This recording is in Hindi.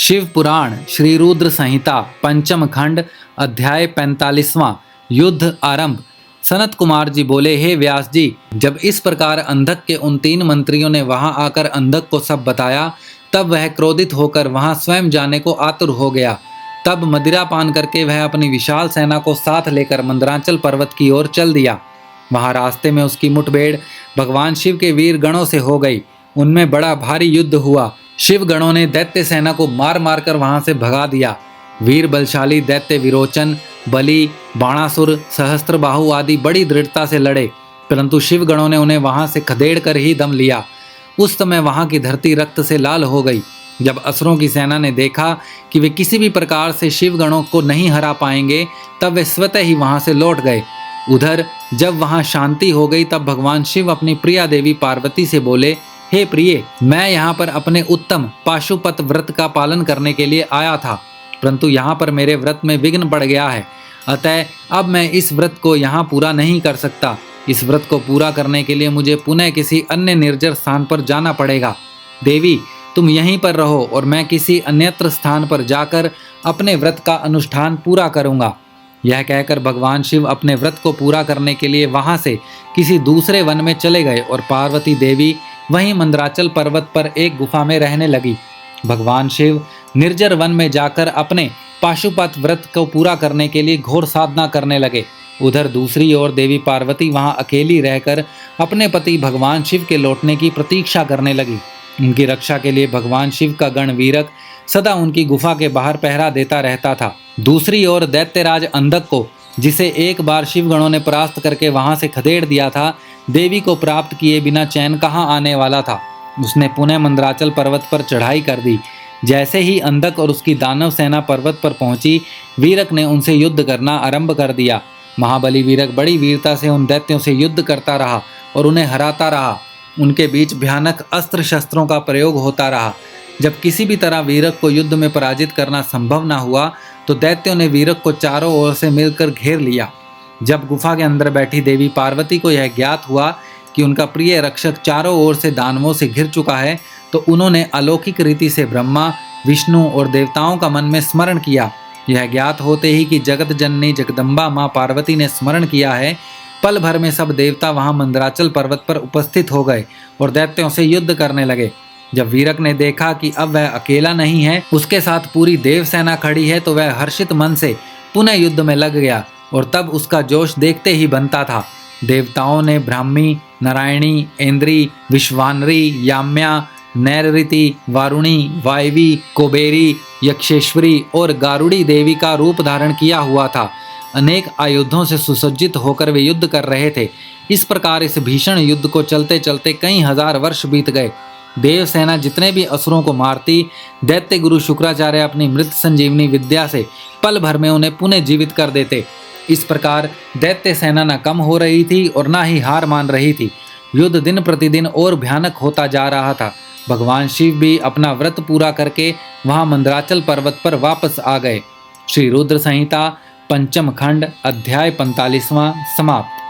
शिव पुराण श्री रुद्र संहिता पंचम खंड अध्याय 45वां युद्ध आरंभ। सनत कुमार जी बोले, हे व्यास जी, जब इस प्रकार अंधक के उन 3 मंत्रियों ने वहां आकर अंधक को सब बताया, तब वह क्रोधित होकर वहां स्वयं जाने को आतुर हो गया। तब मदिरा पान करके वह अपनी विशाल सेना को साथ लेकर मंदराचल पर्वत की ओर चल दिया। वहां रास्ते में उसकी मुठभेड़ भगवान शिव के वीर गणों से हो गई। उनमें बड़ा भारी युद्ध हुआ। शिव गणों ने दैत्य सेना को मार मार कर वहां से भगा दिया। वीर बलशाली दैत्य विरोचन, बलि, बाणासुर, सहस्त्रबाहु आदि बड़ी दृढ़ता से लड़े, परंतु शिव गणों ने उन्हें वहां से खदेड़ कर ही दम लिया। उस समय वहां की धरती रक्त से लाल हो गई। जब असुरों की सेना ने देखा कि वे किसी भी प्रकार से शिव गणों को नहीं हरा पाएंगे, तब वे स्वतः ही वहां से लौट गए। उधर जब वहां शांति हो गई, तब भगवान शिव अपनी प्रिया देवी पार्वती से बोले, हे प्रिय, मैं यहाँ पर अपने उत्तम पाशुपत व्रत का पालन करने के लिए आया था, परंतु यहाँ पर मेरे व्रत में विघ्न पड़ गया है। अतः अब मैं इस व्रत को यहाँ पूरा नहीं कर सकता। इस व्रत को पूरा करने के लिए मुझे पुनः किसी अन्य निर्जर स्थान पर जाना पड़ेगा। देवी, तुम यहीं पर रहो और मैं किसी अन्यत्र स्थान पर जाकर अपने व्रत का अनुष्ठान पूरा करूँगा। यह कहकर भगवान शिव अपने व्रत को पूरा करने के लिए वहां से किसी दूसरे वन में चले गए और पार्वती देवी वहीं मंदराचल पर्वत पर एक गुफा में रहने लगी। भगवान शिव निर्जर वन में जाकर अपने पाशुपत व्रत को पूरा करने के लिए घोर साधना करने लगे। उधर दूसरी ओर देवी पार्वती वहां अकेली रहकर अपने पति भगवान शिव के लौटने की प्रतीक्षा करने लगी। उनकी रक्षा के लिए भगवान शिव का गण वीरक सदा उनकी गुफा के बाहर पहरा देता रहता था। दूसरी ओर दैत्यराज अंधक को, जिसे एक बार शिवगणों ने परास्त करके वहां से खदेड़ दिया था, देवी को प्राप्त किए बिना चैन कहाँ आने वाला था। उसने पुनः मंदराचल पर्वत पर चढ़ाई कर दी। जैसे ही अंधक और उसकी दानव सेना पर्वत पर पहुंची, वीरक ने उनसे युद्ध करना आरंभ कर दिया। महाबली वीरक बड़ी वीरता से उन दैत्यों से युद्ध करता रहा और उन्हें हराता रहा। उनके बीच भयानक अस्त्र शस्त्रों का प्रयोग होता रहा। जब किसी भी तरह वीरक को युद्ध में पराजित करना संभव न हुआ, तो दैत्यों ने वीरक को चारों ओर से मिलकर घेर लिया। जब गुफा के अंदर बैठी देवी पार्वती को यह ज्ञात हुआ कि उनका प्रिय रक्षक चारों ओर से दानवों से घिर चुका है, तो उन्होंने अलौकिक रीति से ब्रह्मा, विष्णु और देवताओं का मन में स्मरण किया। यह ज्ञात होते ही कि जगत जननी जगदम्बा माँ पार्वती ने स्मरण किया है, पल भर में सब देवता वहां मंदराचल पर्वत पर उपस्थित हो गए और दैत्यों से युद्ध करने लगे। जब वीरक ने देखा कि अब वह अकेला नहीं है, उसके साथ पूरी देव सेना खड़ी है, तो वह हर्षित मन से पुनः युद्ध में लग गया और तब उसका जोश देखते ही बनता था। देवताओं ने ब्राह्मी, नारायणी, इंद्री, विश्वानरी, याम्या, नैरृति, वारुणी, वायवी, कुबेरी, यक्षेश्वरी और गारुड़ी देवी का रूप धारण किया हुआ था। अनेक आयुधों से सुसज्जित होकर वे युद्ध कर रहे थे। इस प्रकार इस भीषण युद्ध को चलते चलते कई हजार वर्ष बीत गए। देव सेना जितने भी असुरों को मारती, दैत्य गुरु शुक्राचार्य अपनी मृत संजीवनी विद्या से पल भर में उन्हें पुनः जीवित कर देते। इस प्रकार दैत्य सेना न कम हो रही थी और न ही हार मान रही थी। युद्ध दिन प्रतिदिन और भयानक होता जा रहा था। भगवान शिव भी अपना व्रत पूरा करके वहां मंदराचल पर्वत पर वापस आ गए। श्री रुद्र संहिता पंचम खंड अध्याय 45वां समाप्त।